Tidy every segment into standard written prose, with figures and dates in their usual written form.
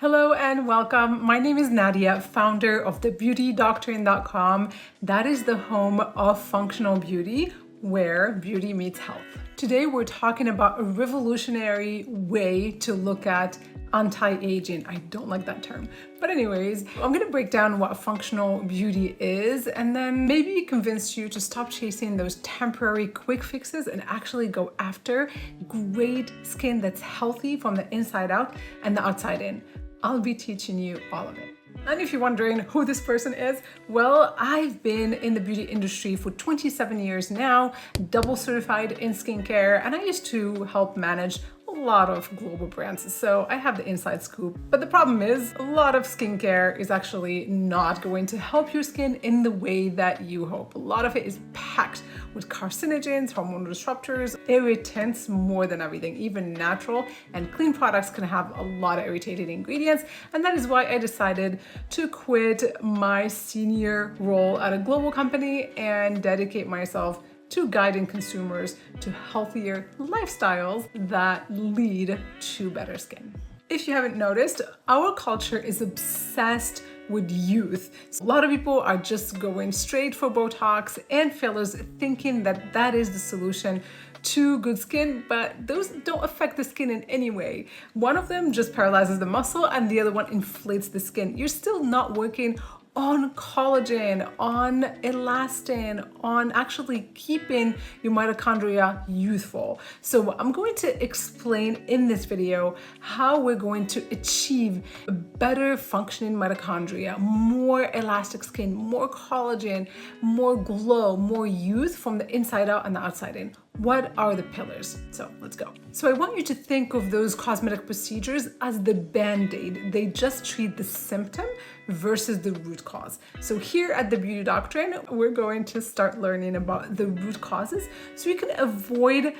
Hello and welcome. My name is Nadia, founder of the beautydoctrine.com. That is the home of functional beauty, where beauty meets health. Today we're talking about a revolutionary way to look at anti-aging. I don't like that term. But anyways, I'm gonna break down what functional beauty is and then maybe convince you to stop chasing those temporary quick fixes and actually go after great skin that's healthy from the inside out and the outside in. I'll be teaching you all of it. And if you're wondering who this person is, well, I've been in the beauty industry for 27 years now, double certified in skincare, and I used to help manage a lot of global brands, so I have the inside scoop. But the problem is, a lot of skincare is actually not going to help your skin in the way that you hope. A lot of it is packed with carcinogens, hormone disruptors, irritants more than everything. Even natural and clean products can have a lot of irritated ingredients, and that is why I decided to quit my senior role at a global company and dedicate myself to guiding consumers to healthier lifestyles that lead to better skin. If you haven't noticed, our culture is obsessed with youth. A lot of people are just going straight for Botox and fillers, thinking that that is the solution to good skin, but those don't affect the skin in any way. One of them just paralyzes the muscle and the other one inflates the skin. You're still not working on collagen, on elastin, on actually keeping your mitochondria youthful. So I'm going to explain in this video how we're going to achieve a better functioning mitochondria, more elastic skin, more collagen, more glow, more youth from the inside out and the outside in. What are the pillars? So let's go. So I want you to think of those cosmetic procedures as the band-aid. They just treat the symptom versus the root cause. So here at the Beauty Doctrine, we're going to start learning about the root causes so you can avoid,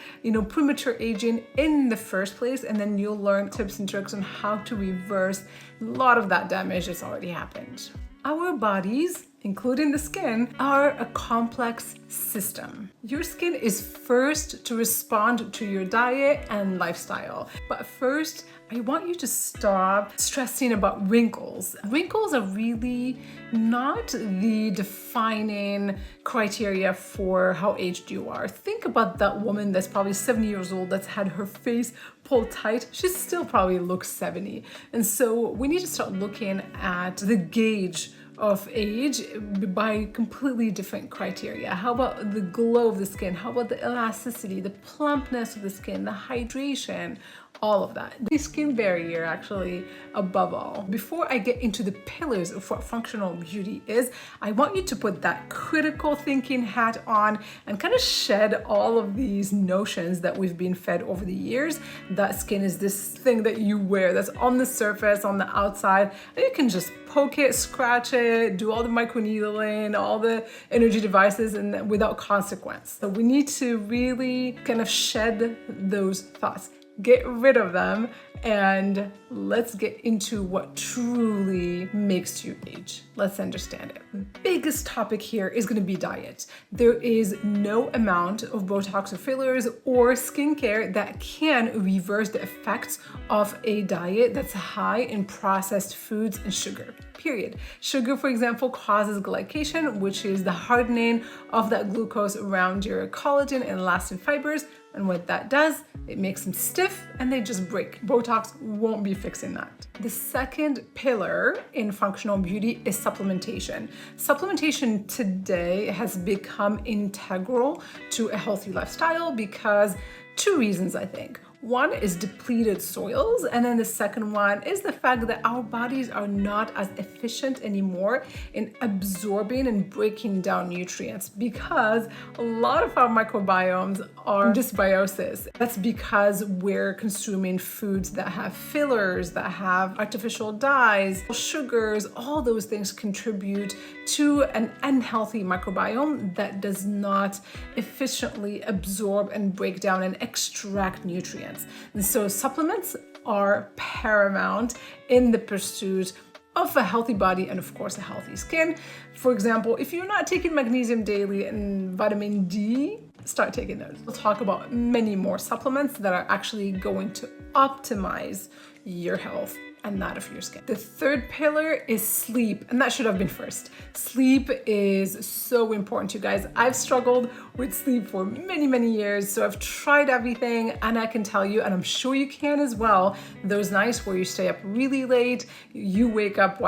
premature aging in the first place, and then you'll learn tips and tricks on how to reverse a lot of that damage that's already happened. Our bodies, including the skin, are a complex system. Your skin is first to respond to your diet and lifestyle. But first, I want you to stop stressing about wrinkles. Wrinkles are really not the defining criteria for how aged you are. Think about that woman that's probably 70 years old that's had her face pulled tight. She still probably looks 70. And so we need to start looking at the gauge of age by completely different criteria. How about the glow of the skin? How about the elasticity, the plumpness of the skin, the hydration, all of that. The skin barrier actually above all. Before I get into the pillars of what functional beauty is, I want you to put that critical thinking hat on and kind of shed all of these notions that we've been fed over the years, that skin is this thing that you wear that's on the surface, on the outside, and you can just poke it, scratch it, do all the microneedling, all the energy devices, and without consequence. So we need to really kind of shed those thoughts. Get rid of them, and let's get into what truly makes you age. Let's understand it. The biggest topic here is going to be diet. There is no amount of Botox or fillers or skincare that can reverse the effects of a diet that's high in processed foods and sugar. Period. Sugar, for example, causes glycation, which is the hardening of that glucose around your collagen and elastin fibers. And what that does, it makes them stiff and they just break. Botox won't be fixing that. The second pillar in functional beauty is supplementation. Supplementation today has become integral to a healthy lifestyle because two reasons, I think. One is depleted soils, and then the second one is the fact that our bodies are not as efficient anymore in absorbing and breaking down nutrients because a lot of our microbiomes are in dysbiosis. That's because we're consuming foods that have fillers, that have artificial dyes, sugars. All those things contribute to an unhealthy microbiome that does not efficiently absorb and break down and extract nutrients. And so supplements are paramount in the pursuit of a healthy body and of course a healthy skin. For example, if you're not taking magnesium daily and vitamin D, start taking those. We'll talk about many more supplements that are actually going to optimize your health and that of your skin. The third pillar is sleep, and that should have been first. Sleep is so important, you guys. I've struggled with sleep for many, many years, so I've tried everything, and I can tell you, and I'm sure you can as well, those nights where you stay up really late, you wake up,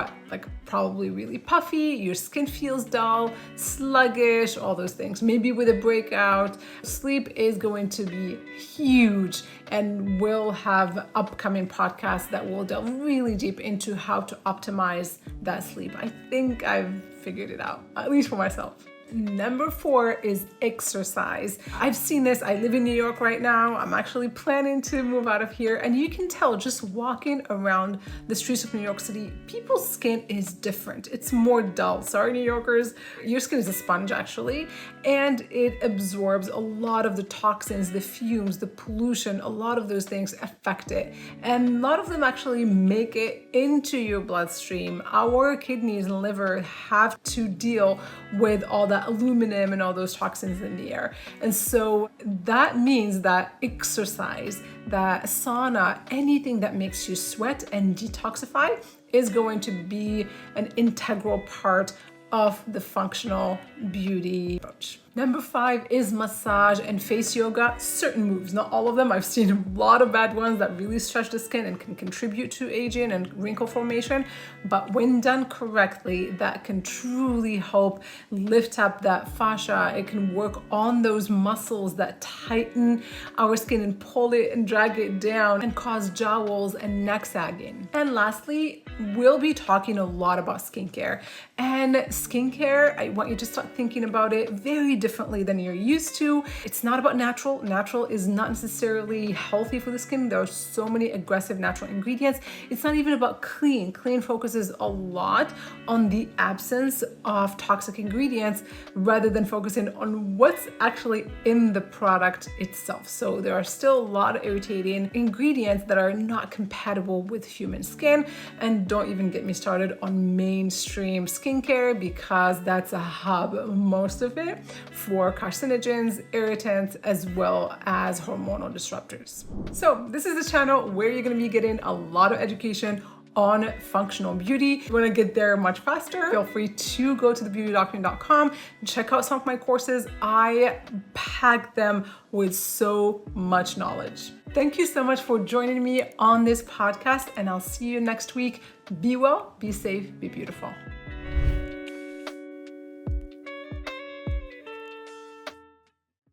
probably really puffy, your skin feels dull, sluggish, all those things, maybe with a breakout. Sleep is going to be huge, and we'll have upcoming podcasts that will delve really deep into how to optimize that sleep. I think I've figured it out, at least for myself. Number 4 is exercise. I've seen this. I live in New York right now. I'm actually planning to move out of here. And you can tell just walking around the streets of New York City, people's skin is different. It's more dull. Sorry, New Yorkers. Your skin is a sponge, actually. And it absorbs a lot of the toxins, the fumes, the pollution, a lot of those things affect it. And a lot of them actually make it into your bloodstream. Our kidneys and liver have to deal with all that aluminum and all those toxins in the air. And so that means that exercise, that sauna, anything that makes you sweat and detoxify is going to be an integral part of the functional beauty approach. Number 5 is massage and face yoga. Certain moves, not all of them. I've seen a lot of bad ones that really stretch the skin and can contribute to aging and wrinkle formation. But when done correctly, that can truly help lift up that fascia. It can work on those muscles that tighten our skin and pull it and drag it down and cause jowls and neck sagging. And lastly, we'll be talking a lot about skincare. And skincare, I want you to start thinking about it very differently than you're used to. It's not about natural. Natural is not necessarily healthy for the skin. There are so many aggressive natural ingredients. It's not even about clean. Clean focuses a lot on the absence of toxic ingredients rather than focusing on what's actually in the product itself. So there are still a lot of irritating ingredients that are not compatible with human skin. And don't even get me started on mainstream skincare, because that's a hub, most of it, for carcinogens, irritants, as well as hormonal disruptors. So this is the channel where you're going to be getting a lot of education on functional beauty. If you want to get there much faster, feel free to go to thebeautydoctrine.com and check out some of my courses. I pack them with so much knowledge. Thank you so much for joining me on this podcast, and I'll see you next week. Be well, be safe, be beautiful.